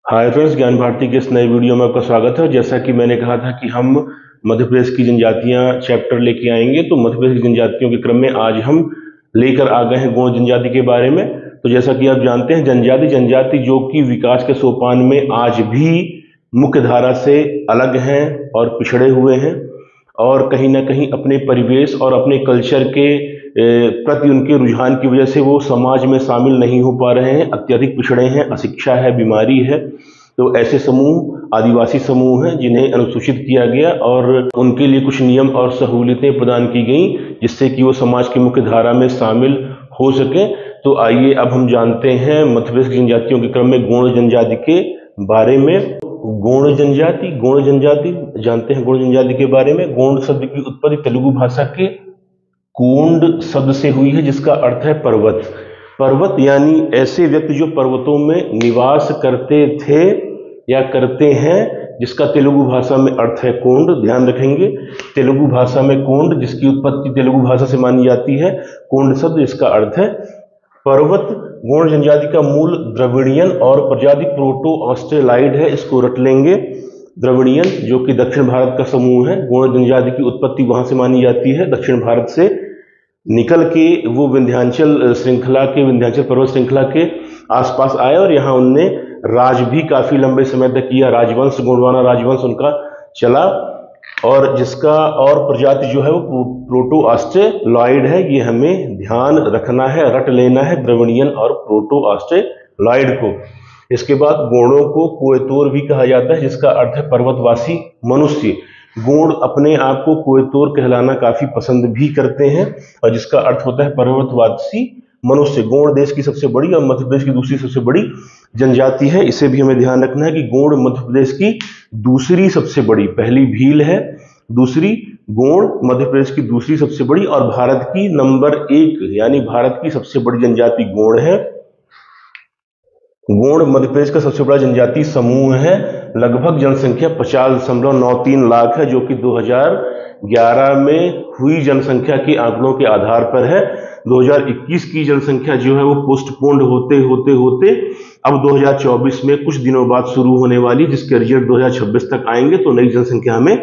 Hi friends, ज्ञान भारती के इस नए वीडियो में आपका स्वागत है। जैसा कि मैंने कहा था कि हम मध्य प्रदेश की जनजातियां चैप्टर लेके आएंगे, तो मध्य प्रदेश की जनजातियों के क्रम में आज हम लेकर आ गए हैं गोंड जनजाति के बारे में। तो जैसा कि आप जानते हैं, जनजाति जनजाति जो कि विकास के सोपान में आज भी मुख्य धारा से अलग हैं और पिछड़े हुए हैं, और कहीं ना कहीं अपने परिवेश और अपने कल्चर के प्रति उनके रुझान की वजह से वो समाज में शामिल नहीं हो पा रहे हैं, अत्यधिक पिछड़े हैं, अशिक्षा है, बीमारी है। तो ऐसे समूह आदिवासी समूह हैं जिन्हें अनुसूचित किया गया और उनके लिए कुछ नियम और सहूलियतें प्रदान की गई जिससे कि वो समाज की मुख्य धारा में शामिल हो सके। तो आइए अब हम जानते हैं मध्य प्रदेश की जनजातियों के क्रम में गोंड जनजाति के बारे में। गोंड जनजाति जानते हैं। गोंड जनजाति के बारे में, गोंड शब्द की उत्पत्ति तेलुगु भाषा के कोंड शब्द से हुई है, जिसका अर्थ है पर्वत। पर्वत यानी ऐसे व्यक्ति जो पर्वतों में निवास करते थे या करते हैं, जिसका तेलुगु भाषा में अर्थ है कोंड। ध्यान रखेंगे, तेलुगु भाषा में कोंड, जिसकी उत्पत्ति तेलुगु भाषा से मानी जाती है। कोंड शब्द इसका अर्थ है पर्वत। गोंड जनजाति का मूल द्रविड़ियन और प्रजाति प्रोटो ऑस्ट्रेलाइड है, इसको रट लेंगे। द्रविड़ियन जो कि दक्षिण भारत का समूह है। गोंड जनजाति की उत्पत्ति वहां से मानी जाती है, दक्षिण भारत से निकल के वो विंध्याचल पर्वत श्रृंखला के आसपास आए और यहाँ उनने राज भी काफी लंबे समय तक किया। राजवंश, गोंडवाना राजवंश उनका चला, और जिसका और प्रजाति जो है वो प्रोटो ऑस्ट्रेलॉइड है। ये हमें ध्यान रखना है, रट लेना है, द्रविड़ियन और प्रोटो ऑस्ट्रेलॉइड को। इसके बाद गोंडों को कोयतोर भी कहा जाता है, जिसका अर्थ है पर्वतवासी मनुष्य। गोंड अपने आप को कोयतोर कहलाना काफी पसंद भी करते हैं, और जिसका अर्थ होता है पर्वतवासी मनुष्य। गोंड देश की सबसे बड़ी और मध्य प्रदेश की दूसरी सबसे बड़ी जनजाति है। इसे भी हमें ध्यान रखना है कि गोंड मध्य प्रदेश की दूसरी सबसे बड़ी, पहली भील है, दूसरी गोंड मध्य प्रदेश की दूसरी सबसे बड़ी, और भारत की नंबर 1 यानी भारत की सबसे बड़ी जनजाति गोंड है। गोंड मध्य प्रदेश का सबसे बड़ा जनजाति समूह है। लगभग जनसंख्या 50.93 लाख है, जो कि 2011 में हुई जनसंख्या के आंकड़ों के आधार पर है। 2021 की जनसंख्या जो है वो पोस्टपोन्ड होते होते होते अब 2024 में कुछ दिनों बाद शुरू होने वाली, जिसके रिजल्ट 2026 तक आएंगे तो नई जनसंख्या हमें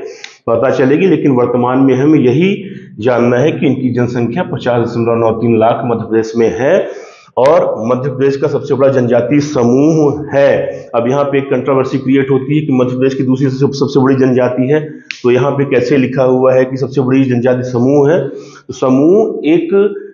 पता चलेगी। लेकिन वर्तमान में हमें यही जानना है कि इनकी जनसंख्या 50.93 लाख मध्य प्रदेश में है, और मध्य प्रदेश का सबसे बड़ा जनजाति समूह है। अब यहाँ पे एक कंट्रोवर्सी क्रिएट होती है कि मध्य प्रदेश की दूसरी सबसे बड़ी जनजाति है, तो यहाँ पे कैसे लिखा हुआ है कि सबसे बड़ी जनजाति समूह है। तो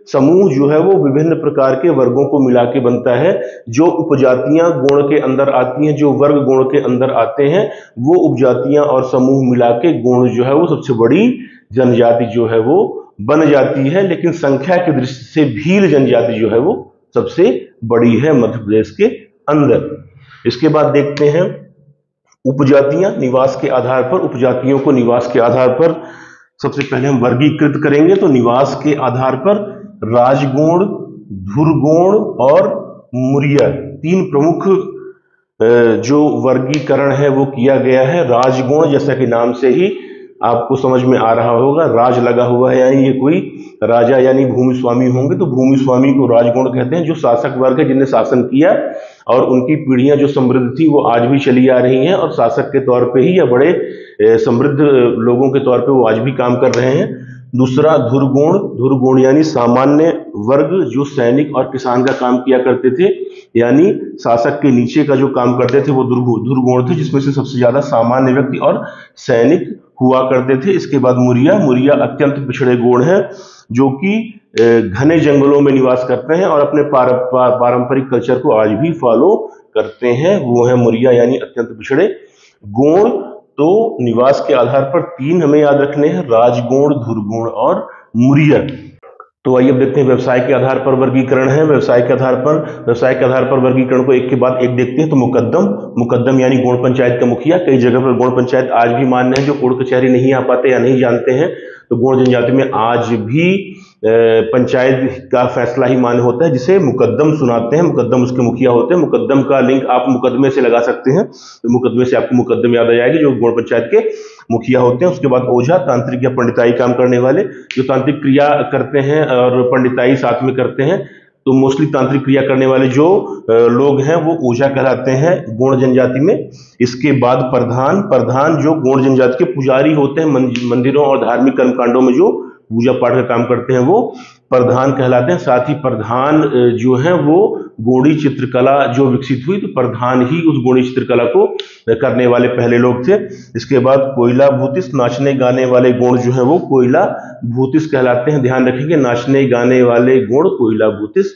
समूह जो है वो विभिन्न प्रकार के वर्गों को मिला के बनता है। जो उपजातियां गोंड के अंदर आती हैं, जो वर्ग गोंड के अंदर आते हैं, वो उपजातियां और समूह मिला के गोंड जो है वो सबसे बड़ी जनजाति जो है वो बन जाती है। लेकिन संख्या की दृष्टि से भील जनजाति जो है वो सबसे बड़ी है मध्य प्रदेश के अंदर। इसके बाद देखते हैं उपजातियां निवास के आधार पर। उपजातियों को निवास के आधार पर सबसे पहले हम वर्गीकृत करेंगे। तो निवास के आधार पर राजगोंड, धुरगोंड और मुरिया, 3 प्रमुख जो वर्गीकरण है वो किया गया है। राजगोंड जैसा कि नाम से ही आपको समझ में आ रहा होगा, राज लगा हुआ है, यानी ये कोई राजा यानी भूमि स्वामी होंगे, तो भूमि स्वामी को राजगोंड कहते हैं। जो शासक वर्ग है, जिन्हें शासन किया और उनकी पीढ़ियां जो समृद्ध थी वो आज भी चली आ रही हैं, और शासक के तौर पे ही या बड़े समृद्ध लोगों के तौर पे वो आज भी काम कर रहे हैं। दूसरा धुरगोंड यानी सामान्य वर्ग, जो सैनिक और किसान का काम किया करते थे, यानी शासक के नीचे का जो काम करते थे वो धुरगोंड थे, जिसमें से सबसे ज्यादा सामान्य व्यक्ति और सैनिक हुआ करते थे। इसके बाद मुरिया अत्यंत पिछड़े गोंड है, जो कि घने जंगलों में निवास करते हैं और अपने पारंपरिक कल्चर को आज भी फॉलो करते हैं। वो है मुरिया यानी अत्यंत पिछड़े गोंड। तो निवास के आधार पर 3 हमें याद रखने हैं, राजगोंड, धुरगोंड और मुरिया। तो आइए अब देखते हैं व्यवसाय के आधार पर वर्गीकरण है। व्यवसाय के आधार पर वर्गीकरण को एक के बाद एक देखते हैं। तो मुकद्दम यानी गोंड पंचायत का मुखिया। कई जगह पर गोंड पंचायत आज भी मान्य है, जो कोर्ट कचहरी नहीं आ पाते या नहीं जानते हैं, तो गोंड जनजाति में आज भी पंचायत का फैसला ही मान्य होता है, जिसे मुकद्दम सुनाते हैं। मुकद्दम उसके मुखिया होते हैं। मुकद्दम का लिंक आप मुकदमे से लगा सकते हैं, तो मुकदमे से आपको मुकद्दम याद आ जाएगी, जो गोंड पंचायत के मुखिया होते हैं। उसके बाद ओझा, तांत्रिक या पंडिताई काम करने वाले, जो तांत्रिक क्रिया करते हैं और पंडिताई साथ में करते हैं, तो मोस्टली तांत्रिक क्रिया करने वाले जो लोग हैं वो ओझा कहलाते हैं गोंड जनजाति में। इसके बाद प्रधान जो गोंड जनजाति के पुजारी होते हैं, मंदिरों और धार्मिक कर्मकांडों में जो पूजा पाठ का काम करते हैं वो प्रधान कहलाते हैं। साथ ही प्रधान जो है वो गोंडी चित्रकला जो विकसित हुई, तो प्रधान ही उस गोंडी चित्रकला को करने वाले पहले लोग थे। इसके बाद कोयला भूतिस, नाचने गाने वाले गोंड जो है वो कोयला भूतिस कहलाते हैं। ध्यान रखेंगे, नाचने गाने वाले गोंड कोयला भूतिस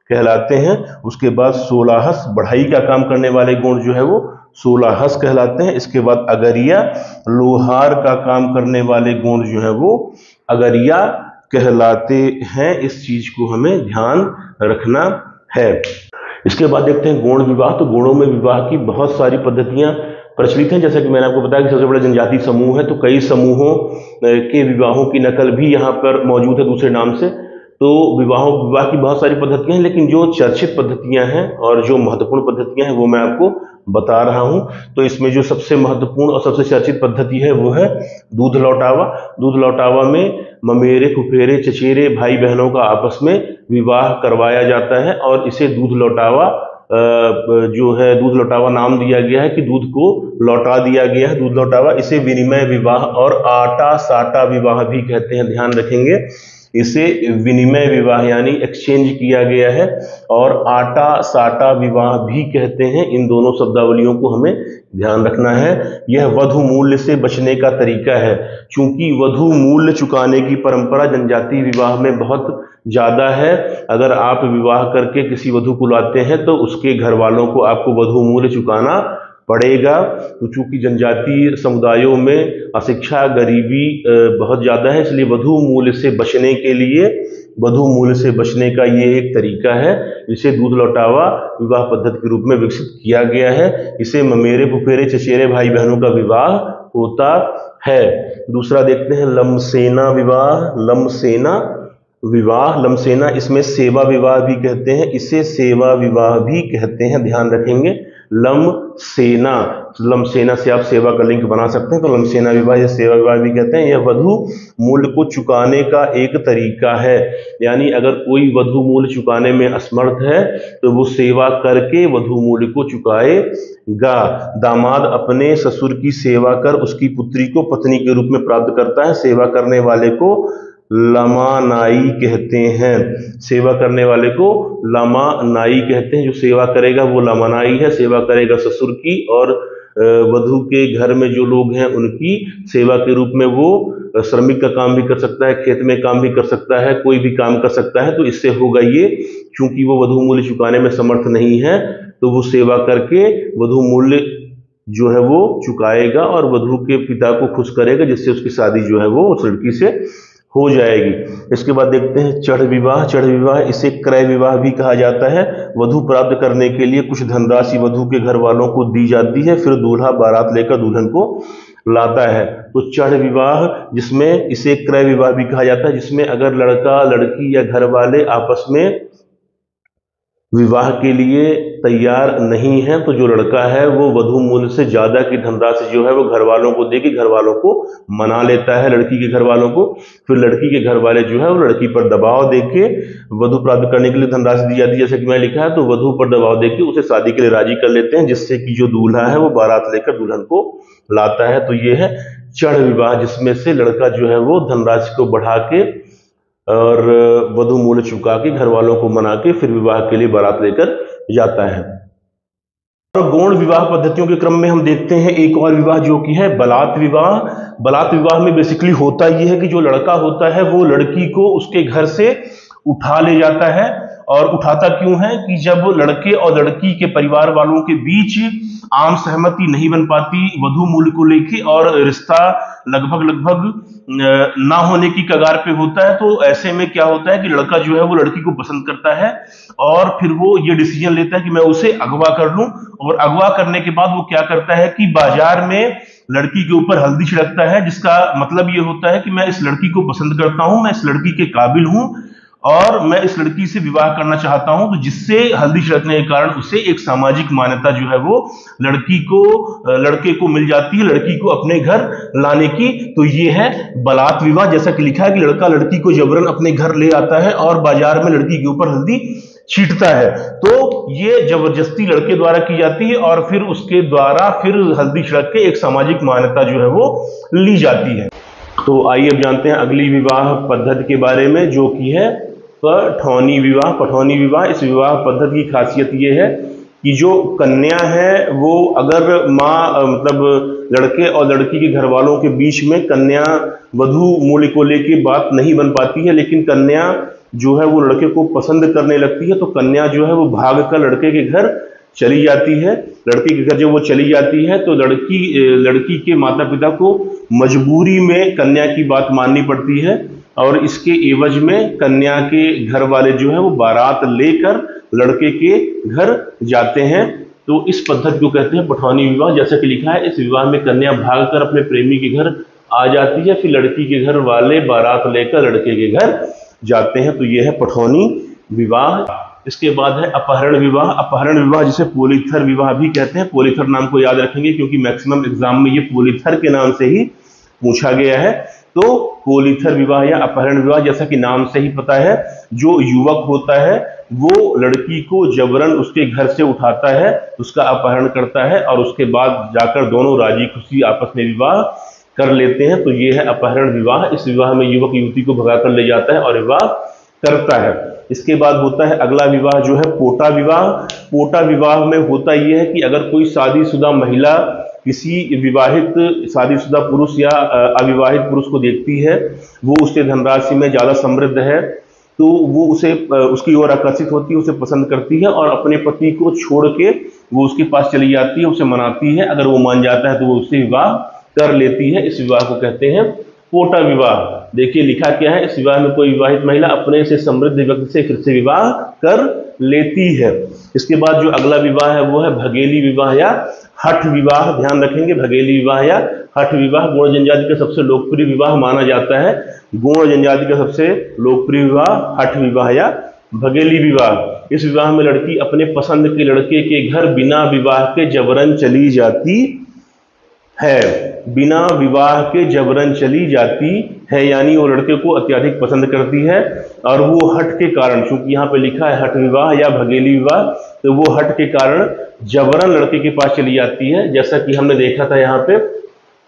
कहलाते हैं। उसके बाद सोलाहस, बढ़ाई का काम करने वाले गोंड जो है वो सोलाहस कहलाते हैं। इसके बाद अगरिया, लोहार का काम करने वाले गोंड जो है वो अगरिया कहलाते हैं। इस चीज को हमें ध्यान रखना है। इसके बाद देखते हैं गोंड विवाह। तो गोंडों में विवाह की बहुत सारी पद्धतियां प्रचलित हैं। जैसा कि मैंने आपको बताया कि सबसे बड़ा जनजातीय समूह है, तो कई समूहों के विवाहों की नकल भी यहाँ पर मौजूद है दूसरे नाम से। तो विवाह की बहुत सारी पद्धतियां हैं, लेकिन जो चर्चित पद्धतियां हैं और जो महत्वपूर्ण पद्धतियां हैं वो मैं आपको बता रहा हूं। तो इसमें जो सबसे महत्वपूर्ण और सबसे चर्चित पद्धति है वो है दूध लौटावा। दूध लौटावा में ममेरे, फुफेरे, चचेरे भाई बहनों का आपस में विवाह करवाया जाता है और इसे दूध लौटावा जो है दूध लौटावा नाम दिया गया है कि दूध को लौटा दिया गया है, दूध लौटावा। इसे विनिमय विवाह और आटा साटा विवाह भी कहते हैं। ध्यान रखेंगे, इसे विनिमय विवाह यानी एक्सचेंज किया गया है और आटा साटा विवाह भी कहते हैं। इन दोनों शब्दावलियों को हमें ध्यान रखना है। यह वधु मूल्य से बचने का तरीका है, क्योंकि वधु मूल्य चुकाने की परंपरा जनजातीय विवाह में बहुत ज्यादा है। अगर आप विवाह करके किसी वधु को लाते हैं तो उसके घर वालों को आपको वधु मूल्य चुकाना पड़ेगा। तो चूंकि जनजातीय समुदायों में अशिक्षा, गरीबी बहुत ज्यादा है, इसलिए वधु मूल्य से बचने के लिए वधु मूल्य से बचने का ये एक तरीका है। इसे दूध लौटावा विवाह पद्धति के रूप में विकसित किया गया है। इसे ममेरे, फुफेरे, चचेरे भाई बहनों का विवाह होता है। दूसरा देखते हैं लमसेना विवाह। लमसेना इसमें सेवा विवाह भी कहते हैं, इसे सेवा विवाह भी कहते हैं। ध्यान रखेंगे, लमसेना से आप सेवा का लिंक बना सकते हैं, तो लमसेना विवाह या सेवा विवाह भी कहते हैं। यह वधु मूल्य को चुकाने का एक तरीका है, यानी अगर कोई वधु मूल्य चुकाने में असमर्थ है तो वो सेवा करके वधु मूल्य को चुकाएगा। दामाद अपने ससुर की सेवा कर उसकी पुत्री को पत्नी के रूप में प्राप्त करता है। सेवा करने वाले को लमा नाई कहते हैं। सेवा करने वाले को लमा नाई कहते हैं। जो सेवा करेगा वो लमा नाई है, सेवा करेगा ससुर की, और वधु के घर में जो लोग हैं उनकी सेवा के रूप में वो श्रमिक का काम भी कर सकता है, खेत में काम भी कर सकता है, कोई भी काम कर सकता है। तो इससे होगा ये, क्योंकि वो वधु मूल्य चुकाने में समर्थ नहीं है तो वो सेवा करके वधु मूल्य जो है वो चुकाएगा और वधु के पिता को खुश करेगा, जिससे उसकी शादी जो है वो उस लड़की से हो जाएगी। इसके बाद देखते हैं चढ़ विवाह। चढ़ विवाह इसे क्रय विवाह भी कहा जाता है। वधु प्राप्त करने के लिए कुछ धनराशि वधु के घर वालों को दी जाती है, फिर दूल्हा बारात लेकर दुल्हन को लाता है। तो चढ़ विवाह, जिसमें इसे क्रय विवाह भी कहा जाता है, जिसमें अगर लड़का लड़की या घर वाले आपस में विवाह के लिए तैयार नहीं है तो जो लड़का है वो वधु मूल्य से ज्यादा की धनराशि जो है वो घर वालों को देके घर वालों को मना लेता है, लड़की के घर वालों को। फिर लड़की के घर वाले जो है वो लड़की पर दबाव देके वधु प्राप्त करने के लिए धनराशि दी जाती है, जैसे कि मैं लिखा है। तो वधु पर दबाव देके उसे शादी के लिए राजी कर लेते हैं, जिससे कि जो दूल्हा है वो बारात लेकर दुल्हन को लाता है। तो ये है चढ़ विवाह, जिसमें से लड़का जो है वो धनराशि को बढ़ा के और वधु मूल्य चुका के घर वालों को मना के फिर विवाह के लिए बारात लेकर जाता है। और गौण विवाह पद्धतियों के क्रम में हम देखते हैं एक और विवाह जो कि है बलात विवाह। बलात विवाह में बेसिकली होता यह है कि जो लड़का होता है वो लड़की को उसके घर से उठा ले जाता है। और उठाता क्यों है कि जब लड़के और लड़की के परिवार वालों के बीच आम सहमति नहीं बन पाती वधु मूल्य को लेके और रिश्ता लगभग ना होने की कगार पे होता है, तो ऐसे में क्या होता है कि लड़का जो है वो लड़की को पसंद करता है और फिर वो ये डिसीजन लेता है कि मैं उसे अगवा कर लूं। और अगवा करने के बाद वो क्या करता है कि बाजार में लड़की के ऊपर हल्दी छिड़कता है, जिसका मतलब ये होता है कि मैं इस लड़की को पसंद करता हूं, मैं इस लड़की के काबिल हूं और मैं इस लड़की से विवाह करना चाहता हूं। तो जिससे हल्दी छिड़कने के कारण उसे एक सामाजिक मान्यता जो है वो लड़के को मिल जाती है, लड़की को अपने घर लाने की। तो ये है बलात विवाह, जैसा कि लिखा है कि लड़का लड़की को जबरन अपने घर ले आता है और बाजार में लड़की के ऊपर हल्दी छींटता है। तो ये जबरदस्ती लड़के द्वारा की जाती है और फिर उसके द्वारा फिर हल्दी छिड़क के एक सामाजिक मान्यता जो है वो ली जाती है। तो आइए अब जानते हैं अगली विवाह पद्धति के बारे में, जो कि है पठौनी विवाह। पठौनी विवाह, इस विवाह पद्धति की खासियत ये है कि जो कन्या है वो अगर माँ मतलब लड़के और लड़की के घर वालों के बीच में कन्या वधू मूल्य को लेके बात नहीं बन पाती है, लेकिन कन्या जो है वो लड़के को पसंद करने लगती है, तो कन्या जो है वो भाग कर लड़के के घर चली जाती है। लड़के के घर जब वो चली जाती है तो लड़की के माता पिता को मजबूरी में कन्या की बात माननी पड़ती है और इसके एवज में कन्या के घर वाले जो है वो बारात लेकर लड़के के घर जाते हैं। तो इस पद्धति को कहते हैं पठौनी विवाह। जैसा कि लिखा है, इस विवाह में कन्या भागकर अपने प्रेमी के घर आ जाती है, फिर लड़की के घर वाले बारात लेकर लड़के के घर जाते हैं। तो यह है पठौनी विवाह। इसके बाद है अपहरण विवाह। अपहरण विवाह जिसे पोलीथर विवाह भी कहते हैं। पोलीथर नाम को याद रखेंगे क्योंकि मैक्सिमम एग्जाम में ये पोलीथर के नाम से ही पूछा गया है। तो पोलीथर विवाह या अपहरण विवाह, जैसा कि नाम से ही पता है, जो युवक होता है वो लड़की को जबरन उसके घर से उठाता है, उसका अपहरण करता है और उसके बाद जाकर दोनों राजी खुशी आपस में विवाह कर लेते हैं। तो ये है अपहरण विवाह। इस विवाह में युवक युवती को भगाकर ले जाता है और विवाह करता है। इसके बाद होता है अगला विवाह जो है पोटा विवाह। पोटा विवाह में होता यह है कि अगर कोई शादीशुदा महिला किसी विवाहित शादीशुदा पुरुष या अविवाहित पुरुष को देखती है, वो उससे धनराशि में ज़्यादा समृद्ध है, तो वो उसे उसकी ओर आकर्षित होती है, उसे पसंद करती है और अपने पति को छोड़ के वो उसके पास चली जाती है, उसे मनाती है। अगर वो मान जाता है तो वो उससे विवाह कर लेती है। इस विवाह को कहते हैं पोटा विवाह। देखिए लिखा क्या है, इस विवाह में कोई विवाहित महिला अपने से समृद्ध व्यक्ति से फिर से विवाह कर लेती है। इसके बाद जो अगला विवाह है वो है भगेली विवाह या हठ विवाह। ध्यान रखेंगे, भगेली विवाह या हठ विवाह गोंड जनजाति का सबसे लोकप्रिय विवाह माना जाता है। गोंड जनजाति का सबसे लोकप्रिय विवाह हठ विवाह या भगेली विवाह। इस विवाह में लड़की अपने पसंद के लड़के के घर बिना विवाह के जबरन चली जाती है। बिना विवाह के जबरन चली जाती है, यानी वो लड़के को अत्यधिक पसंद करती है और वो हठ के कारण, चूंकि यहाँ पे लिखा है हठ विवाह या भगेली विवाह, तो वो हठ के कारण जबरन लड़के के पास चली जाती है। जैसा कि हमने देखा था यहाँ पे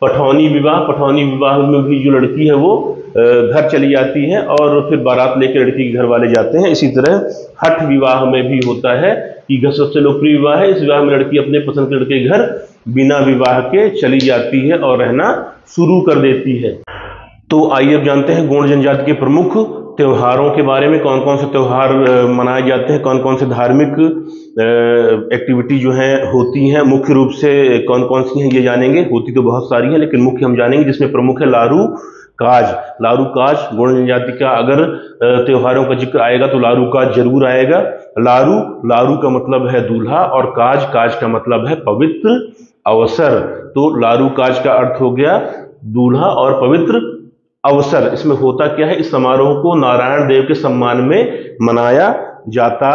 पठौनी विवाह। पठौनी विवाह में भी जो लड़की है वो घर चली जाती है और फिर बारात लेकर लड़की के घर वाले जाते हैं। इसी तरह हठ विवाह में भी होता है कि घर सबसे लोकप्रिय विवाह है। इस विवाह में लड़की अपने पसंद के लड़के के घर बिना विवाह के चली जाती है और रहना शुरू कर देती है। तो आइए अब जानते हैं गोंड जनजाति के प्रमुख त्योहारों के बारे में। कौन कौन से त्योहार मनाए जाते हैं, कौन कौन से धार्मिक एक्टिविटी जो है होती हैं, मुख्य रूप से कौन कौन सी हैं ये जानेंगे। होती तो बहुत सारी हैं लेकिन मुख्य हम जानेंगे, जिसमें प्रमुख है लारू काज। लारू काज गोंड जनजाति का अगर त्योहारों का जिक्र आएगा तो लारू काज जरूर आएगा। लारू का मतलब है दूल्हा और काज का मतलब है पवित्र अवसर। तो लारू काज का अर्थ हो गया दूल्हा और पवित्र अवसर। इसमें होता क्या है, इस समारोह को नारायण देव के सम्मान में मनाया जाता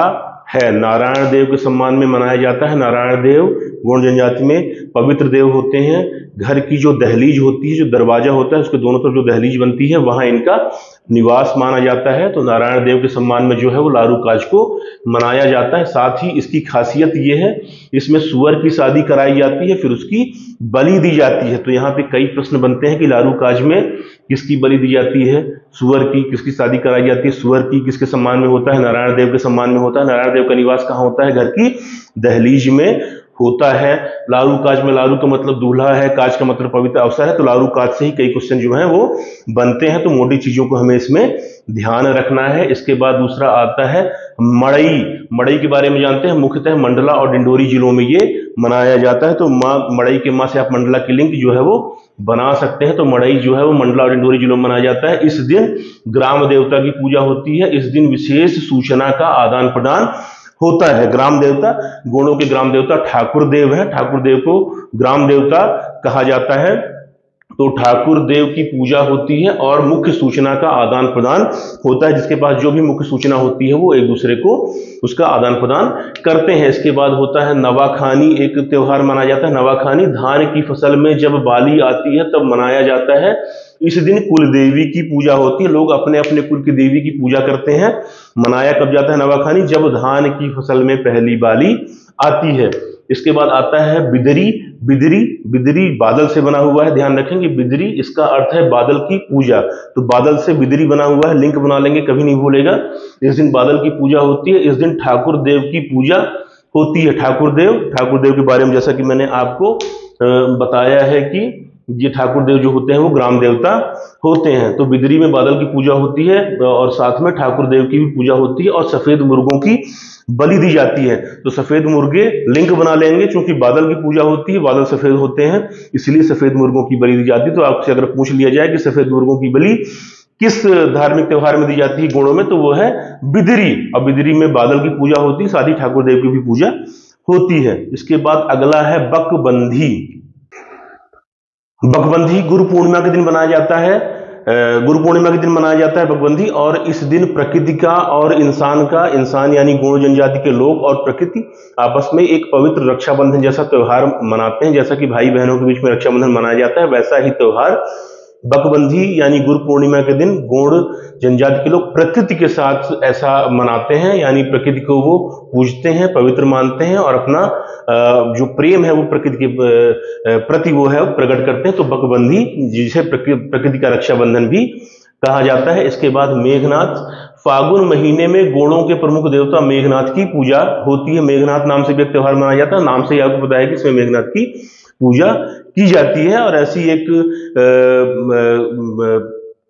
है। नारायण देव के सम्मान में मनाया जाता है। नारायण देव गोंड जनजाति में पवित्र देव होते हैं। घर की जो दहलीज होती है, जो दरवाजा होता है, उसके दोनों तरफ जो दहलीज बनती है वहां इनका निवास माना जाता है। तो नारायण देव के सम्मान में जो है वो लारू काज को मनाया जाता है। साथ ही इसकी खासियत ये है, इसमें सुअर की शादी कराई जाती है, फिर उसकी बलि दी जाती है। तो यहाँ पे कई प्रश्न बनते हैं कि लारू काज में किसकी बलि दी जाती है, सुअर की। किसकी शादी कराई जाती है, सुअर की। किसके सम्मान में होता है, नारायण देव के सम्मान में होता है। नारायण देव का निवास कहाँ होता है, घर की दहलीज में होता है। लारू काज में लारू का मतलब दूल्हा है, काज का मतलब पवित्र अवसर है। तो लारू काज से ही कई क्वेश्चन जो हैं वो बनते हैं। तो मोटी चीजों को हमें इसमें ध्यान रखना है। इसके बाद दूसरा आता है मड़ई। मड़ई के बारे में जानते हैं। मुख्यतः मंडला और डिंडोरी जिलों में ये मनाया जाता है। तो माँ मड़ई के माँ से आप मंडला की लिंक जो है वो बना सकते हैं। तो मड़ई जो है वो मंडला और डिंडोरी जिलों में मनाया जाता है। इस दिन ग्राम देवता की पूजा होती है। इस दिन विशेष सूचना का आदान प्रदान होता है। ग्राम देवता, गोंडों के ग्राम देवता ठाकुर देव है। ठाकुर देव को ग्राम देवता कहा जाता है। तो ठाकुर देव की पूजा होती है और मुख्य सूचना का आदान प्रदान होता है। जिसके पास जो भी मुख्य सूचना होती है वो एक दूसरे को उसका आदान प्रदान करते हैं। इसके बाद होता है नवाखानी। एक त्योहार माना जाता है नवाखानी। धान की फसल में जब बाली आती है तब मनाया जाता है। इस दिन कुल देवी की पूजा होती है, लोग अपने अपने कुल की देवी की पूजा करते हैं। मनाया कब जाता है नवाखानी? जब धान की फसल में पहली बाली आती है। इसके बाद आता है बिदरी। बिदरी, बिदरी बादल से बना हुआ है, ध्यान रखेंगे। बिदरी इसका अर्थ है बादल की पूजा, तो बादल से बिदरी बना हुआ है, लिंक बना लेंगे, कभी नहीं भूलेगा। इस दिन बादल की पूजा होती है। इस दिन ठाकुर देव की पूजा होती है। ठाकुर देव के बारे में जैसा कि मैंने आपको बताया है कि ये ठाकुर देव जो होते हैं वो ग्राम देवता होते हैं। तो बिदरी में बादल की पूजा होती है और साथ में ठाकुर देव की भी पूजा होती है और सफेद मुर्गों की बलि दी जाती है। तो सफेद मुर्गे लिंक बना लेंगे, क्योंकि बादल की पूजा होती है, बादल सफेद होते हैं, इसलिए सफेद मुर्गों की बलि दी जाती है। तो आपसे अगर पूछ लिया जाए कि सफेद मुर्गों की बलि किस धार्मिक त्योहार में दी जाती है गुणों में, तो वो है बिदरी। और बिदरी में बादल की पूजा होती है, साथ ही ठाकुर देव की भी पूजा होती है। इसके बाद अगला है बकबंधी। बकबंधी गुरु पूर्णिमा के दिन मनाया जाता है। गुरु पूर्णिमा के दिन मनाया जाता है बकबंधी। और इस दिन प्रकृति का और इंसान यानी गौड़ जनजाति के लोग और प्रकृति आपस में एक पवित्र रक्षाबंधन जैसा त्योहार मनाते हैं। जैसा कि भाई बहनों के बीच में रक्षाबंधन मनाया जाता है, वैसा ही त्योहार बकबंधी यानी गुरु पूर्णिमा के दिन गौड़ जनजाति के लोग प्रकृति के साथ ऐसा मनाते हैं, यानी प्रकृति को वो पूजते हैं, पवित्र मानते हैं और अपना जो प्रेम है वो प्रकृति के प्रति वो है प्रकट करते हैं। तो बकबंधी, जिसे प्रकृति का रक्षाबंधन भी कहा जाता है। इसके बाद मेघनाथ। फागुन महीने में गौड़ों के प्रमुख देवता मेघनाथ की पूजा होती है। मेघनाथ नाम से भी एक त्योहार मनाया जाता है। नाम से ही आपको पता है कि इसमें मेघनाथ की पूजा की जाती है। और ऐसी एक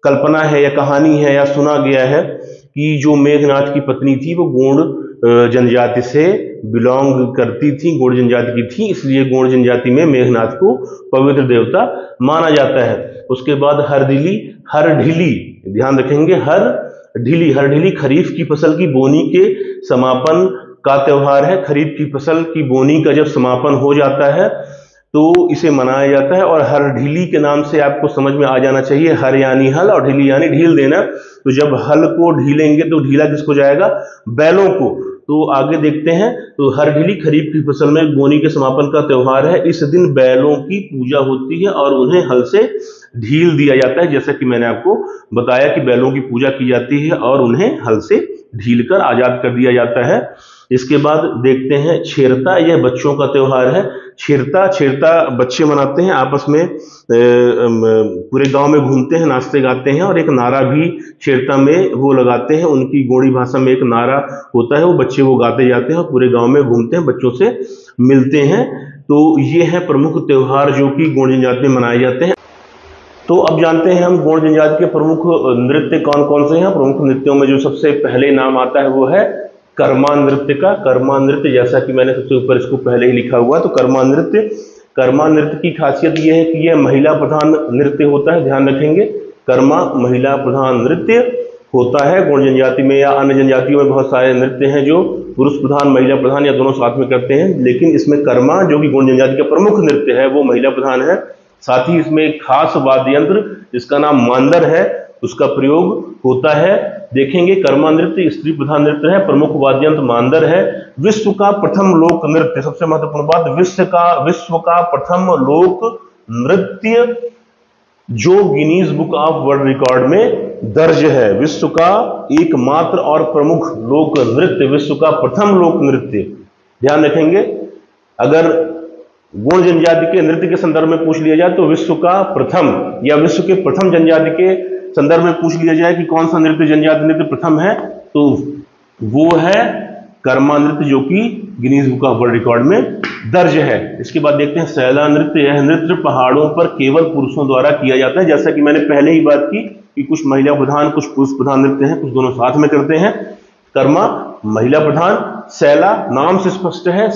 कल्पना है या कहानी है या सुना गया है कि जो मेघनाथ की पत्नी थी वो गौड़ जनजाति से बिलोंग करती थी, गौड़ जनजाति की थी, इसलिए गौड़ जनजाति में मेघनाथ को पवित्र देवता माना जाता है। उसके बाद हरदिली। हरढिली, ध्यान रखेंगे, हरढिली खरीफ की फसल की बोनी के समापन का त्योहार है। खरीफ की फसल की बोनी का जब समापन हो जाता है तो इसे मनाया जाता है। और हरढिली के नाम से आपको समझ में आ जाना चाहिए, हर यानी हल और ढिली यानी ढील देना। तो जब हल को ढीलेंगे तो ढीला किसको जाएगा? बैलों को। तो आगे देखते हैं। तो हरढिली खरीफ की फसल में बोनी के समापन का त्योहार है। इस दिन बैलों की पूजा होती है और उन्हें हल से ढील दिया जाता है। जैसा कि मैंने आपको बताया कि बैलों की पूजा की जाती है और उन्हें हल से ढील कर आजाद कर दिया जाता है। इसके बाद देखते हैं छेरता। यह बच्चों का त्योहार है। छेरता बच्चे मनाते हैं, आपस में पूरे गांव में घूमते हैं, नाचते गाते हैं और एक नारा भी छेरता में वो लगाते हैं। उनकी गोड़ी भाषा में एक नारा होता है, वो बच्चे वो गाते जाते हैं और पूरे गांव में घूमते हैं, बच्चों से मिलते हैं। तो ये है प्रमुख त्योहार जो कि गौड़ जनजाति में मनाए जाते हैं। तो अब जानते हैं हम गौड़ जनजाति के प्रमुख नृत्य कौन कौन से हैं। प्रमुख नृत्यों में जो सबसे पहले नाम आता है वो है कर्मा नृत्य का। कर्मा नृत्य, जैसा कि मैंने सबसे ऊपर इसको पहले ही लिखा हुआ है। तो कर्मा नृत्य की खासियत यह है कि यह महिला प्रधान नृत्य होता है, ध्यान रखेंगे। कर्मा महिला प्रधान नृत्य होता है। गौड़ जनजाति में या अन्य जनजातियों में बहुत सारे नृत्य हैं जो पुरुष प्रधान महिला प्रधान या दोनों साथ में करते हैं, लेकिन इसमें कर्मा जो कि गौड़ जनजाति का प्रमुख नृत्य है वो महिला प्रधान है। साथ ही इसमें एक खास वाद्य यंत्र जिसका नाम मांदर है उसका प्रयोग होता है। देखेंगे कर्मा नृत्य स्त्री प्रधान नृत्य है, प्रमुख वाद्य यंत्र मांदर है। विश्व का प्रथम लोक नृत्य, सबसे महत्वपूर्ण बात, विश्व का प्रथम लोक नृत्य जो Guinness book of world record में दर्ज है। विश्व का एकमात्र और प्रमुख लोक नृत्य, विश्व का प्रथम लोक नृत्य, ध्यान रखेंगे। अगर गौड़ जनजाति के नृत्य के संदर्भ में पूछ लिया जाए तो विश्व का प्रथम या विश्व के प्रथम जनजाति के संदर्भ में पूछ लिया जाए कि कौन सा नृत्य जनजाति नृत्य प्रथम है, तो वो है कर्मा नृत्य जो कि Guinness book of world record में दर्ज है। इसके बाद देखते हैं सैला नृत्य। यह नृत्य पहाड़ों पर केवल पुरुषों द्वारा किया जाता है। जैसा कि मैंने पहले ही बात की कि कुछ महिला प्रधान कुछ पुरुष प्रधान नृत्य हैं, कुछ दोनों साथ में करते हैं। कर्मा महिला प्रधान, सैला नाम से स्पष्ट है,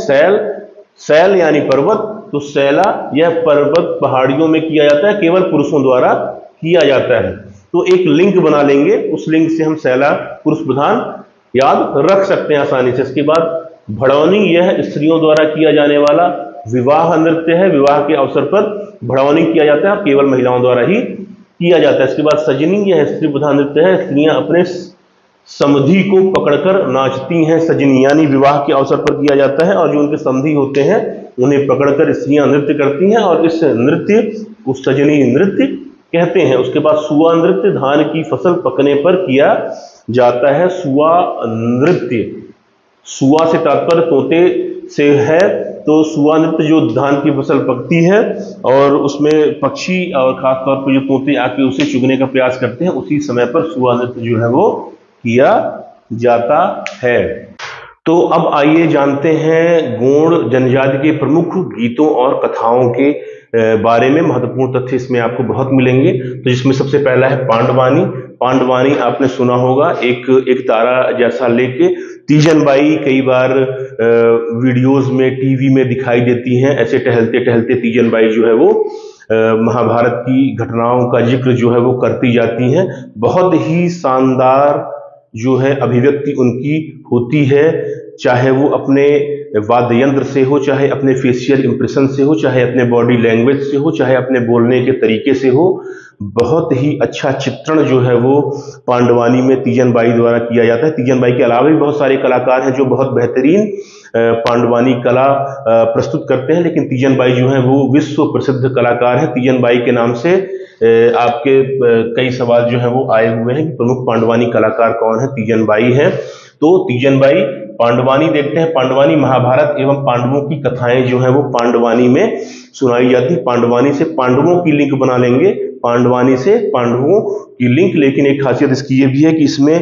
सैल यानी पर्वत, तो सैला यह पर्वत पहाड़ियों में किया जाता है, केवल पुरुषों द्वारा किया जाता है। तो एक लिंक बना लेंगे, उस लिंक से हम सैला पुरुष प्रधान याद रख सकते हैं आसानी से। इसके बाद भड़ौनी, यह स्त्रियों द्वारा किया जाने वाला विवाह नृत्य है। विवाह के अवसर पर भड़ौनी किया जाता है, केवल महिलाओं द्वारा ही किया जाता है। इसके बाद सजनी, यह स्त्री प्रधान नृत्य है। स्त्रियां अपने समधि को पकड़कर नाचती हैं। सजनी यानी विवाह के अवसर पर किया जाता है और जो उनके समधि होते हैं उन्हें पकड़कर स्त्रियां नृत्य करती हैं और इस नृत्य को सजनी नृत्य कहते हैं। उसके बाद सुआ नृत्य धान की फसल पकने पर किया जाता है। सुआ नृत्य, सुआ से तात्पर्य तोते से है, तो सुआ नृत्य जो धान की फसल पकती है और उसमें पक्षी और खासतौर पर जो तोते आके उसे चुगने का प्रयास करते हैं, उसी समय पर सुआ नृत्य जो है वो किया जाता है। तो अब आइए जानते हैं गोंड जनजाति के प्रमुख गीतों और कथाओं के बारे में। महत्वपूर्ण तथ्य इसमें आपको बहुत मिलेंगे। तो जिसमें सबसे पहला है पांडवानी। पांडवानी आपने सुना होगा, एक तारा जैसा लेके तीजन बाई कई बार वीडियोस में, टीवी में दिखाई देती हैं। ऐसे टहलते टहलते तीजन बाई जो है वो महाभारत की घटनाओं का जिक्र जो है वो करती जाती हैं। बहुत ही शानदार जो है अभिव्यक्ति उनकी होती है, चाहे वो अपने वाद्य यंत्र से हो, चाहे अपने फेशियल इंप्रेशन से हो, चाहे अपने बॉडी लैंग्वेज से हो, चाहे अपने बोलने के तरीके से हो। बहुत ही अच्छा चित्रण जो है वो पांडवानी में तीजन बाई द्वारा किया जाता है। तीजन बाई के अलावा भी बहुत सारे कलाकार हैं जो बहुत बेहतरीन पांडवानी कला प्रस्तुत करते हैं, लेकिन तीजन बाई जो है वो विश्व प्रसिद्ध कलाकार है। तीजन बाई के नाम से आपके कई सवाल जो है वो आए हुए हैं कि प्रमुख पांडवानी कलाकार कौन है। तीजन बाई है। तो तीजन बाई, पांडवानी देखते हैं। पांडवानी महाभारत एवं पांडवों की कथाएं जो है वो पांडवानी में सुनाई जाती। पांडवानी से पांडवों की लिंक बना लेंगे, पांडवानी से पांडवों की लिंक। लेकिन एक खासियत इसकी ये भी है कि इसमें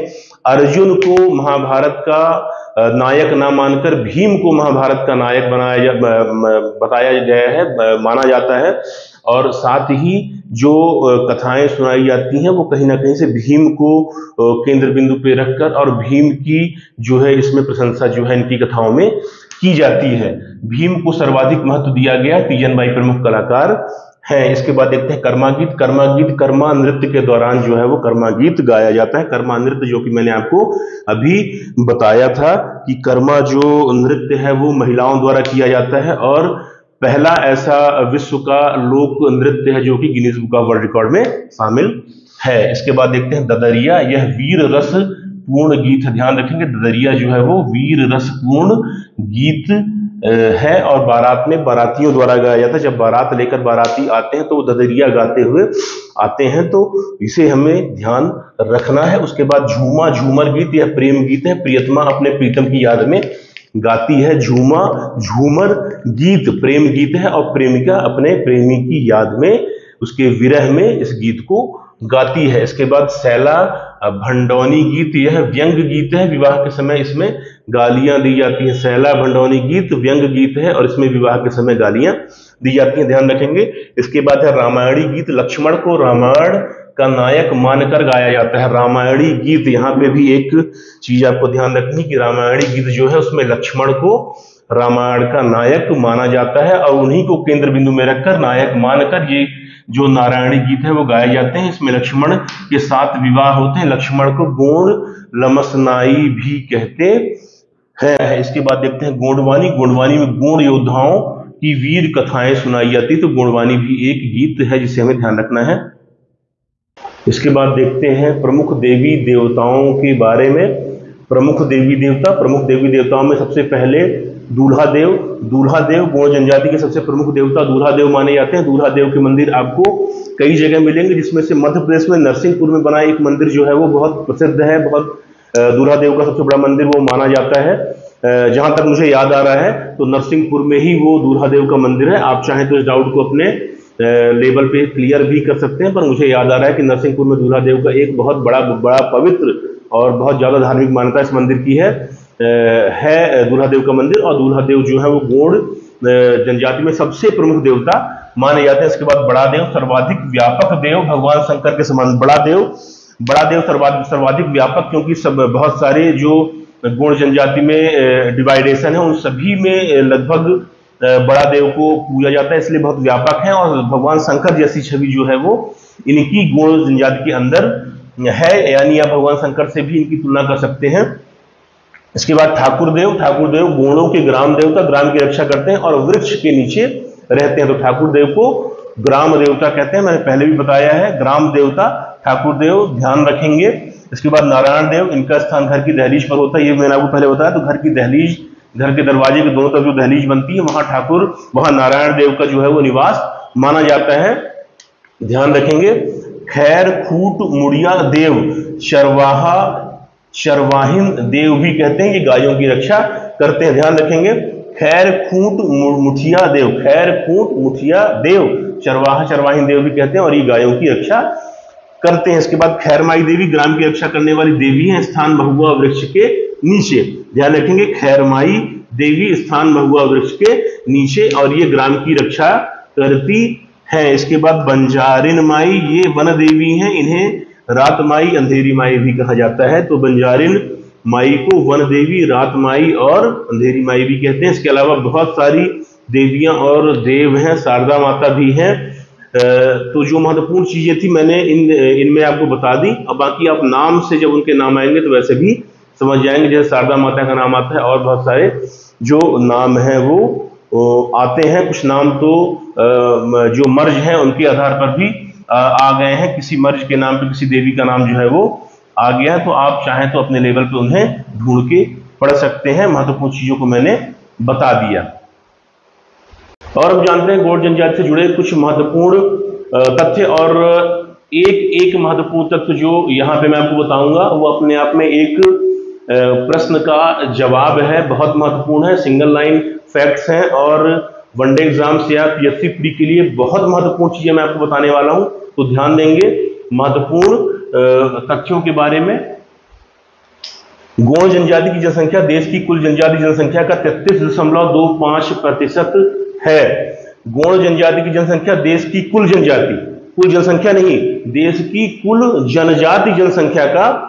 अर्जुन को महाभारत का नायक ना मानकर भीम को महाभारत का नायक बताया गया है, माना जाता है। और साथ ही जो कथाएं सुनाई जाती हैं वो कहीं ना कहीं से भीम को केंद्र बिंदु पे रखकर, और भीम की जो है इसमें प्रशंसा जो है इनकी कथाओं में की जाती है। भीम को सर्वाधिक महत्व दिया गया। तीजन बाई प्रमुख कलाकार है। इसके बाद देखते हैं कर्मा गीत। कर्मा गीत कर्मा नृत्य के दौरान जो है वो कर्मा गीत गाया जाता है। कर्मा नृत्य जो कि मैंने आपको अभी बताया था कि कर्मा जो नृत्य है वो महिलाओं द्वारा किया जाता है, और पहला ऐसा विश्व का लोक नृत्य है जो कि Guinness book of world record में शामिल है। इसके बाद देखते हैं ददरिया। यह वीर रस पूर्ण गीत है। ध्यान रखेंगे, ददरिया जो है वो वीर रस पूर्ण गीत है और बारात में बारातियों द्वारा गाया जाता है। जब बारात लेकर बाराती आते हैं तो वो ददरिया गाते हुए आते हैं, तो इसे हमें ध्यान रखना है। उसके बाद झूमा, झूमर गीत, यह प्रेम गीत है। प्रियतमा अपने प्रीतम की याद में गाती है। झूमा झूमर गीत प्रेम गीत है, और प्रेमिका अपने प्रेमी की याद में, उसके विरह में इस गीत को गाती है। इसके बाद सैला भंडौनी गीत, यह व्यंग गीत है। विवाह के समय इसमें गालियां दी जाती हैं। सैला भंडौनी गीत व्यंग गीत है और इसमें विवाह के समय गालियां दी जाती हैं, ध्यान रखेंगे। इसके बाद है रामायणी गीत। लक्ष्मण को रामायण का नायक मानकर गाया जाता है। रामायणी गीत, यहाँ पे भी एक चीज आपको ध्यान रखनी कि रामायणी गीत जो है उसमें लक्ष्मण को रामायण का नायक माना जाता है, और उन्हीं को केंद्र बिंदु में रखकर नायक मानकर ये जो नारायणी गीत है वो गाए जाते हैं। इसमें लक्ष्मण के साथ विवाह होते हैं। लक्ष्मण को गोंड लमसनाई भी कहते हैं। इसके बाद देखते हैं गोंडवानी। गोंडवानी में गोंड योद्धाओं की वीर कथाएं सुनाई जाती, तो गोंडवानी भी एक गीत है जिसे हमें ध्यान रखना है। इसके बाद देखते हैं प्रमुख देवी देवताओं के बारे में। प्रमुख देवी देवताओं में सबसे पहले दूल्हा देव। दूल्हा देव गोंड जनजाति के सबसे प्रमुख देवता दूल्हा देव माने जाते हैं। दूल्हा देव के मंदिर आपको कई जगह मिलेंगे, जिसमें से मध्य प्रदेश में नरसिंहपुर में बना एक मंदिर जो है वो बहुत प्रसिद्ध है। बहुत दूल्हा देव का सबसे बड़ा मंदिर वो माना जाता है। जहां तक मुझे याद आ रहा है तो नरसिंहपुर में ही वो दूल्हा देव का मंदिर है। आप चाहें तो इस डाउट को अपने लेवल पे क्लियर भी कर सकते हैं, पर मुझे याद आ रहा है कि नरसिंहपुर में दूल्हा देव का एक बहुत बड़ा पवित्र और बहुत ज्यादा धार्मिक मान्यता इस मंदिर की है दूल्हा देव का मंदिर। और दूल्हा देव जो है वो गोंड जनजाति में सबसे प्रमुख देवता माने जाते हैं। इसके बाद बड़ा देव, सर्वाधिक व्यापक देव, भगवान शंकर के समान बड़ा देव सर्वाधिक व्यापक, क्योंकि सब बहुत सारे जो गोंड जनजाति में डिवाइडेशन है उन सभी में लगभग बड़ा देव को पूजा जाता है, इसलिए बहुत व्यापक है। और भगवान शंकर जैसी छवि जो है वो इनकी गोंड जनजाति के अंदर है, यानी आप भगवान शंकर से भी इनकी तुलना कर सकते हैं। इसके बाद ठाकुर देव गोंडों के ग्राम देवता, ग्राम की रक्षा करते हैं और वृक्ष के नीचे रहते हैं, तो ठाकुर देव को ग्राम देवता कहते हैं। मैंने पहले भी बताया है, ग्राम देवता ठाकुर देव, ध्यान रखेंगे। इसके बाद नारायण देव, इनका स्थान घर की दहलीज पर होता है, ये मैंने आपको पहले बताया। तो घर की दहलीज, घर के दरवाजे के दोनों तरफ जो दहलीज बनती है वहां नारायण देव का जो है वो निवास माना जाता है। ध्यान रखेंगे। खैर खूट मुड़िया देव चरवाहिन देव भी कहते हैं, ये गायों की रक्षा करते हैं। ध्यान रखेंगे, खैर खूट मुठिया देव, खैर खूट मुठिया देव चरवाहिन देव भी कहते हैं और ये गायों की रक्षा करते हैं। इसके बाद खैरमाई देवी ग्राम की रक्षा करने वाली देवी है, स्थान महुआ वृक्ष के नीचे। ध्यान रखेंगे, खैरमाई देवी स्थान महुआ वृक्ष के नीचे और ये ग्राम की रक्षा करती है। इसके बाद बंजारिन माई, ये वन देवी हैं, इन्हें रात माई अंधेरी माई भी कहा जाता है। तो बंजारिन माई को वन देवी, रात माई और अंधेरी माई भी कहते हैं। इसके अलावा बहुत सारी देवियां और देव हैं, शारदा माता भी हैं। तो जो महत्वपूर्ण चीजें थी मैंने इनमें आपको बता दी। अब बाकी आप नाम से जब उनके नाम आएंगे तो वैसे भी समझ जाएंगे, जैसे शारदा माता का नाम आता है और बहुत सारे जो नाम है वो आते हैं। कुछ नाम तो जो मर्ज हैं उनके आधार पर भी आ गए हैं, किसी मर्ज के नाम पे किसी देवी का नाम जो है वो आ गया है, तो आप चाहें तो अपने लेवल पे उन्हें ढूंढ के पढ़ सकते हैं। महत्वपूर्ण चीजों को मैंने बता दिया। और अब जानते हैं गौड़ जनजाति से जुड़े कुछ महत्वपूर्ण तथ्य। और एक महत्वपूर्ण तथ्य जो यहाँ पे मैं आपको बताऊंगा वो अपने आप में एक प्रश्न का जवाब है, बहुत महत्वपूर्ण है। सिंगल लाइन फैक्ट्स हैं और वनडे एग्जाम्स या पीएससी प्री के लिए बहुत महत्वपूर्ण चीजें मैं आपको बताने वाला हूं, तो ध्यान देंगे महत्वपूर्ण तथ्यों के बारे में। गौड़ जनजाति की जनसंख्या देश की कुल जनजाति जनसंख्या का 33.25% है। गौड़ जनजाति की जनसंख्या देश की कुल जनजाति, कुल जनसंख्या नहीं, देश की कुल जनजाति जनसंख्या का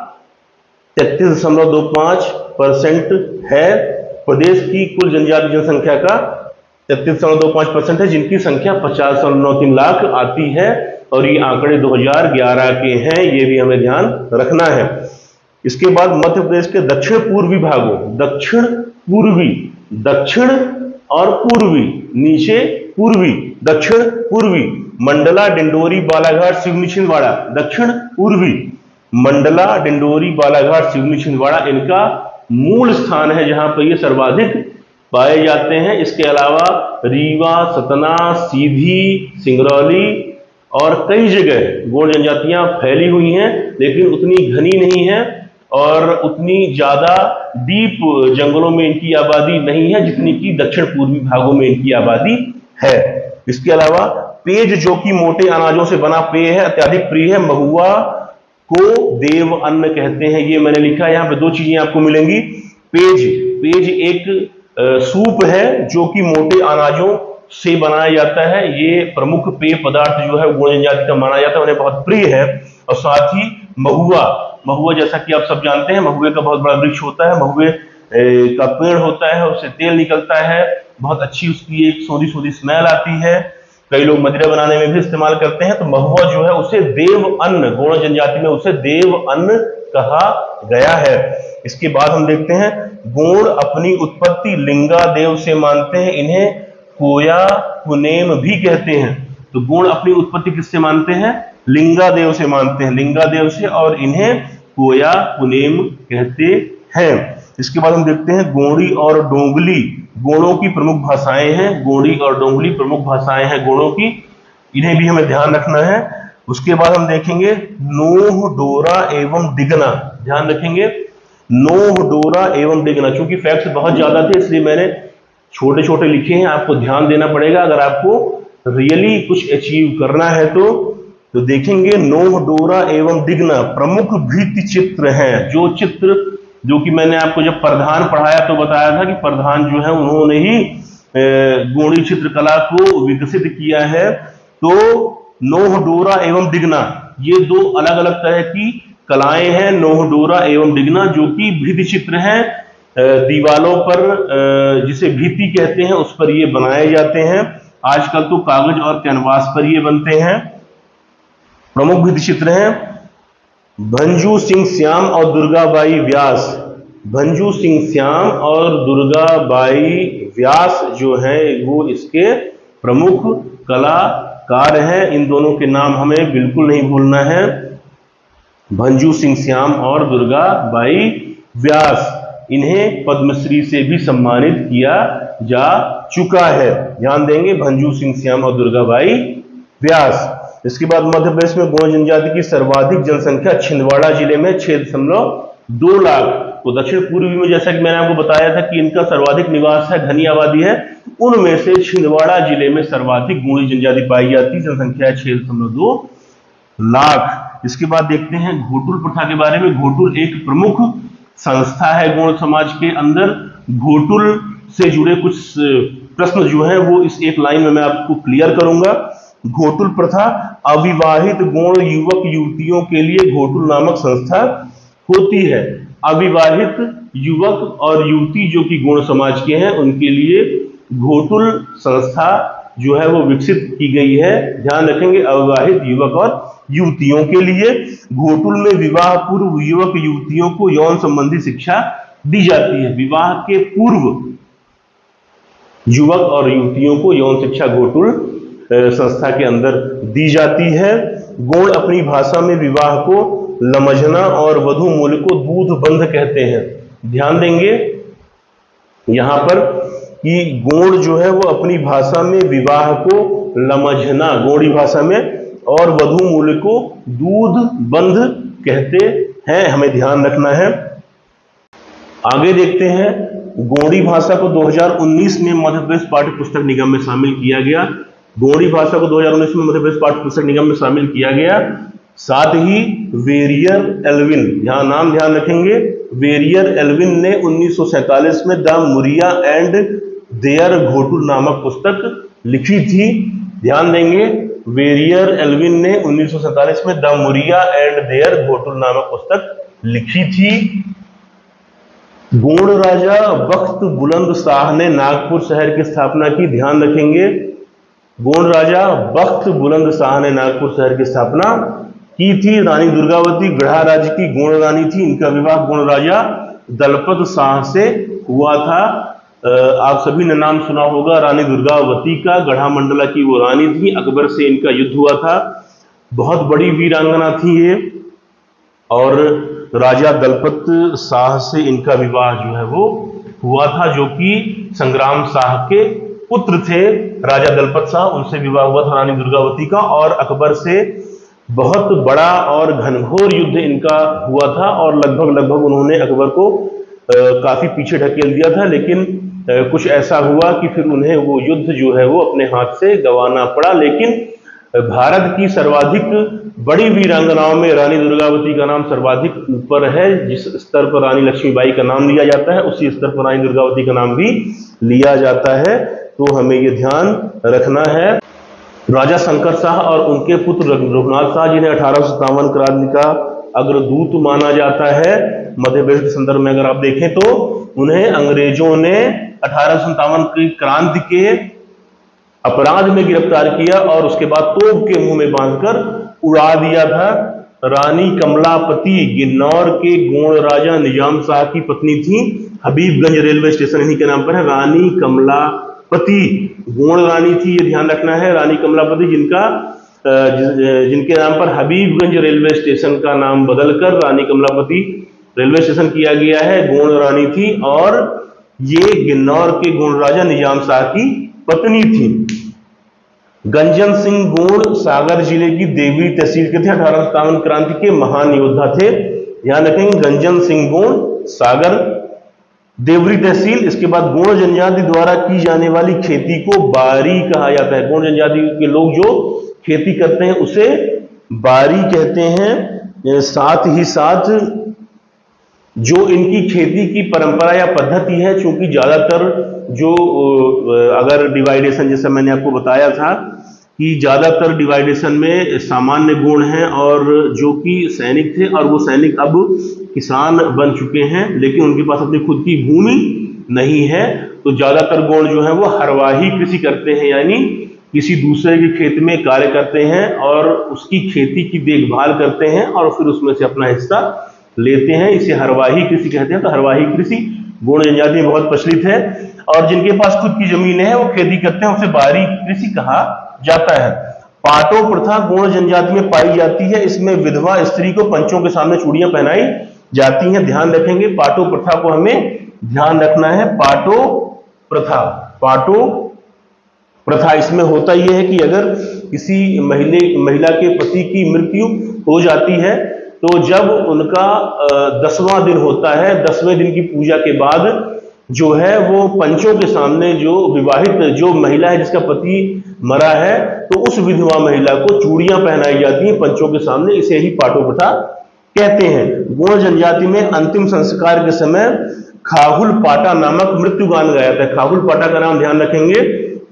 33.25% है। प्रदेश की कुल जनजाति जनसंख्या का 33.25% है, जिनकी संख्या 50.93 लाख आती है और ये आंकड़े 2011 के हैं, ये भी हमें ध्यान रखना है। इसके बाद मध्य प्रदेश के दक्षिण पूर्वी भागों, दक्षिण पूर्वी, दक्षिण और पूर्वी, नीचे पूर्वी, दक्षिण पूर्वी, मंडला, डिंडोरी, बालाघाट, सिवनी, छिंदवाड़ा, दक्षिण पूर्वी, मंडला, डिंडोरी, बालाघाट, सिवनी, छिंदवाड़ा इनका मूल स्थान है जहां पर ये सर्वाधिक पाए जाते हैं। इसके अलावा रीवा, सतना, सीधी, सिंगरौली और कई जगह गौड़ जनजातियां फैली हुई हैं, लेकिन उतनी घनी नहीं है और उतनी ज्यादा डीप जंगलों में इनकी आबादी नहीं है जितनी कि दक्षिण पूर्वी भागों में इनकी आबादी है। इसके अलावा पेज, जो कि मोटे अनाजों से बना पेय है, अत्यधिक प्रिय है। महुआ को देव अन्न कहते हैं, ये मैंने लिखा है। यहाँ पे दो चीजें आपको मिलेंगी। पेज एक सूप है जो कि मोटे अनाजों से बनाया जाता है। ये प्रमुख पेय पदार्थ जो है गौड़ जनजाति का माना जाता है, उन्हें बहुत प्रिय है। और साथ ही महुआ जैसा कि आप सब जानते हैं, महुए का बहुत बड़ा वृक्ष होता है, महुए का पेड़ होता है, उससे तेल निकलता है, बहुत अच्छी उसकी एक सोंधी सोंधी स्मेल आती है। कई लोग मदिरा बनाने में भी इस्तेमाल करते हैं। तो महुआ जो है उसे देव अन्न, गौड़ जनजाति में उसे देव अन्न कहा गया है। इसके बाद हम देखते हैं गौड़ अपनी उत्पत्ति लिंगा देव से मानते हैं, इन्हें कोया पुनेम भी कहते हैं। तो गौड़ अपनी उत्पत्ति किससे मानते हैं? लिंगा देव से मानते हैं, लिंगा देव से, और इन्हें कोया पुनेम कहते हैं। इसके बाद हम देखते हैं गोंडी और डोंगली गोड़ों की प्रमुख भाषाएं हैं। गोंडी और डोंगली प्रमुख भाषाएं हैं गोड़ों की, इन्हें भी हमें ध्यान रखना है। उसके बाद हम देखेंगे नोह, डोरा एवं डिगना। ध्यान रखेंगे नोह, डोरा एवं डिगना। चूंकि फैक्ट्स बहुत ज्यादा थे इसलिए मैंने छोटे छोटे लिखे हैं, आपको ध्यान देना पड़ेगा अगर आपको रियली कुछ अचीव करना है तो देखेंगे नोह, डोरा एवं डिगना प्रमुख भित्ति चित्र हैं। जो चित्र जो कि मैंने आपको जब प्रधान पढ़ाया तो बताया था कि प्रधान जो है उन्होंने ही गोंडी चित्रकला को विकसित किया है। तो नोह, डोरा एवं डिगना ये दो अलग अलग तरह की कलाएं हैं, नोह, डोरा एवं डिगना, जो कि भित्ति चित्र हैं। दीवालों पर जिसे भित्ति कहते हैं उस पर ये बनाए जाते हैं। आजकल तो कागज और कैनवास पर ये बनते हैं। प्रमुख भित्ति चित्र हैं भंजू सिंह श्याम और दुर्गाबाई व्यास। भंजू सिंह श्याम और दुर्गाबाई व्यास जो है वो इसके प्रमुख कलाकार हैं। इन दोनों के नाम हमें बिल्कुल नहीं भूलना है, भंजू सिंह श्याम और दुर्गाबाई व्यास। इन्हें पद्मश्री से भी सम्मानित किया जा चुका है। ध्यान देंगे भंजू सिंह श्याम और दुर्गाबाई व्यास। इसके बाद मध्य प्रदेश में गोंड जनजाति की सर्वाधिक जनसंख्या छिंदवाड़ा जिले में 6.2 लाख। तो दक्षिण पूर्वी में जैसा कि मैंने आपको बताया था कि इनका सर्वाधिक निवास है, घनी आबादी है, उनमें से छिंदवाड़ा जिले में सर्वाधिक गोंडी जनजाति पाई जाती, जनसंख्या 6.2 लाख। इसके बाद देखते हैं घोटुल प्रथा के बारे में। घोटुल एक प्रमुख संस्था है गोंड समाज के अंदर। घोटुल से जुड़े कुछ प्रश्न जो है वो इस एक लाइन में मैं आपको क्लियर करूंगा। घोटुल प्रथा अविवाहित गोंड युवक युवतियों के लिए घोटुल नामक संस्था होती है। अविवाहित युवक और युवती जो कि गोंड समाज के हैं उनके लिए घोटुल संस्था जो है वो विकसित की गई है। ध्यान रखेंगे, अविवाहित युवक और युवतियों के लिए घोटुल में विवाह पूर्व युवक युवतियों को यौन संबंधी शिक्षा दी जाती है। विवाह के पूर्व युवक और युवतियों को यौन शिक्षा घोटुल संस्था के अंदर दी जाती है। गोंड अपनी भाषा में विवाह को लमझना और वधू मूल्य को दूध बंध कहते हैं। ध्यान देंगे यहां पर कि गोंड जो है वो अपनी भाषा में विवाह को लमझना गोंडी भाषा में और वधू मूल्य को दूध बंध कहते हैं, हमें ध्यान रखना है। आगे देखते हैं, गोंडी भाषा को 2019 में मध्य प्रदेश पाठ्य पुस्तक निगम में शामिल किया गया। गोंडी भाषा को 2019 में मध्य प्रदेश पाठ्य पुस्तक निगम में शामिल किया गया। साथ ही वेरियर एल्विन, नाम ध्यान रखेंगे, वेरियर एल्विन ने 1947 में the Muria and their Ghotul नामक पुस्तक लिखी थी। ध्यान देंगे, वेरियर एल्विन ने 1947 में the Muria and their Ghotul नामक पुस्तक लिखी थी। गोंड राजा बख्त बुलंद शाह ने नागपुर शहर की स्थापना की। ध्यान रखेंगे, गोंड राजा बख्त बुलंद शाह ने नागपुर शहर की स्थापना की थी। रानी दुर्गावती गढ़ा राज्य की गोंड रानी थी। इनका विवाह गोंड राजा दलपत शाह से हुआ था। आप सभी ने नाम सुना होगा रानी दुर्गावती का। गढ़ा मंडला की वो रानी थी। अकबर से इनका युद्ध हुआ था। बहुत बड़ी वीरांगना थी ये, और राजा दलपत शाह से इनका विवाह जो है वो हुआ था, जो कि संग्राम शाह के पुत्र थे। राजा दलपत शाह, उनसे विवाह हुआ था रानी दुर्गावती का, और अकबर से बहुत बड़ा और घनघोर युद्ध इनका हुआ था, और लगभग उन्होंने अकबर को काफी पीछे ढकेल दिया था। लेकिन कुछ ऐसा हुआ कि फिर उन्हें वो युद्ध जो है वो अपने हाथ से गंवाना पड़ा। लेकिन भारत की सर्वाधिक बड़ी वीरांगनाओं में रानी दुर्गावती का नाम सर्वाधिक ऊपर है। जिस स्तर पर रानी लक्ष्मीबाई का नाम लिया जाता है, उसी स्तर पर रानी दुर्गावती का नाम भी लिया जाता है। तो हमें ये ध्यान रखना है। राजा शंकर शाह और उनके पुत्र रघुनाथ शाह, जिन्हें 1857 क्रांति का अग्रदूत माना जाता है मध्य प्रदेश के संदर्भ में, अगर आप देखें तो उन्हें अंग्रेजों ने 1857 की क्रांति के अपराध में गिरफ्तार किया और उसके बाद तोप के मुंह में बांधकर उड़ा दिया था। रानी कमलापति गिन्नौर के गोंड राजा निजाम शाह की पत्नी थी। हबीबगंज रेलवे स्टेशन इन्हीं के नाम पर है। रानी कमलापति गोंड रानी थी, ये ध्यान रखना है। रानी कमलापति जिनके नाम पर हबीबगंज रेलवे स्टेशन का नाम बदलकर रानी कमलापति रेलवे स्टेशन किया गया है, गोंड रानी थी, और ये गिन्नौर के गोंड राजा निजाम शाह की पत्नी थी। गंजन सिंह गोंड सागर जिले की देवरी तहसील के थे। 1857 क्रांति के महान योद्धा थे। ध्यान रखेंगे, गंजन सिंह गोंड सागर देवरी तहसील। इसके बाद गोंड जनजाति द्वारा की जाने वाली खेती को बारी कहा जाता है। गोंड जनजाति के लोग जो खेती करते हैं उसे बारी कहते हैं। साथ ही साथ जो इनकी खेती की परंपरा या पद्धति है, चूंकि ज्यादातर जो अगर डिवाइडेशन, जैसा मैंने आपको बताया था कि ज्यादातर डिवाइडेशन में सामान्य गुण हैं और जो कि सैनिक थे, और वो सैनिक अब किसान बन चुके हैं, लेकिन उनके पास अपनी खुद की भूमि नहीं है। तो ज्यादातर गुण जो है वो हरवाही कृषि करते हैं, यानी किसी दूसरे के खेत में कार्य करते हैं और उसकी खेती की देखभाल करते हैं और फिर उसमें से अपना हिस्सा लेते हैं। इसे हरवाही कृषि कहते हैं। तो हरवाही कृषि गोंड जनजाति में बहुत प्रचलित है, और जिनके पास खुद की जमीन है वो खेती करते हैं, उसे बारी कृषि कहा जाता है। पाटो प्रथा गोंड जनजाति में पाई जाती है। इसमें विधवा स्त्री को पंचों के सामने चूड़ियां पहनाई जाती हैं। ध्यान रखेंगे, पाटो प्रथा को हमें ध्यान रखना है। पाटो प्रथा, पाटो प्रथा, इसमें होता यह है कि अगर किसी महिला के पति की मृत्यु हो जाती है, तो जब उनका 10वां दिन होता है, 10वें दिन की पूजा के बाद जो है वो पंचों के सामने जो विवाहित जो महिला है जिसका पति मरा है, तो उस विधवा महिला को चूड़ियां पहनाई जाती हैं पंचों के सामने। इसे ही पाटो प्रथा कहते हैं। गोंड जनजाति में अंतिम संस्कार के समय खाहुल पाटा नामक मृत्यु गान गाया जाता है। खाहुल पाटा का नाम ध्यान रखेंगे।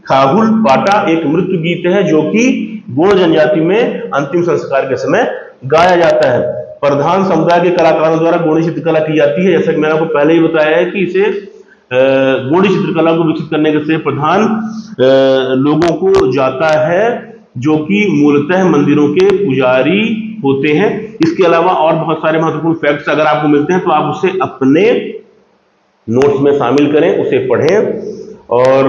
खाहुल पाटा एक मृत्यु गीत है जो कि गोंड जनजाति में अंतिम संस्कार के समय गाया जाता है। प्रधान समुदाय के कलाकारों द्वारा गोंडी चित्रकला की जाती है। जैसा कि मैंने आपको पहले ही बताया है कि इसे गोंडी चित्रकला को विकसित करने के श्रेय प्रधान लोगों को जाता है, जो कि मूलतः मंदिरों के पुजारी होते हैं। इसके अलावा और बहुत सारे महत्वपूर्ण फैक्ट्स अगर आपको मिलते हैं तो आप उसे अपने नोट्स में शामिल करें, उसे पढ़ें और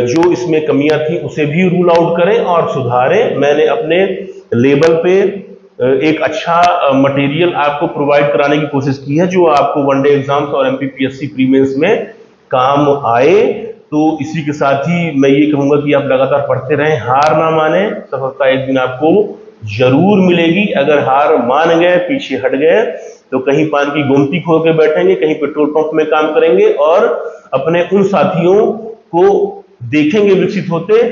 जो इसमें कमियां थी उसे भी रूल आउट करें और सुधारें। मैंने अपने लेवल पे एक अच्छा मटेरियल आपको प्रोवाइड कराने की कोशिश की है जो आपको वनडे एग्जाम्स और एमपीपीएससी प्रीमेंस में काम आए। तो इसी के साथ ही मैं ये कहूंगा कि आप लगातार पढ़ते रहें, हार ना माने, सफलता एक दिन आपको जरूर मिलेगी। अगर हार मान गए, पीछे हट गए, तो कहीं पान की गुमटी खो के बैठेंगे, कहीं पेट्रोल पंप में काम करेंगे और अपने उन साथियों को देखेंगे विकसित होते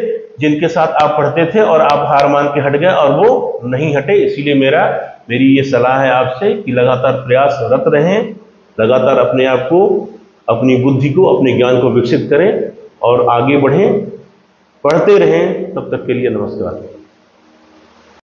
जिनके साथ आप पढ़ते थे और आप हार मान के हट गए और वो नहीं हटे। इसीलिए मेरी ये सलाह है आपसे कि लगातार प्रयासरत रहें, लगातार अपने आप को, अपनी बुद्धि को, अपने ज्ञान को विकसित करें और आगे बढ़ें, पढ़ते रहें। तब तक के लिए नमस्कार।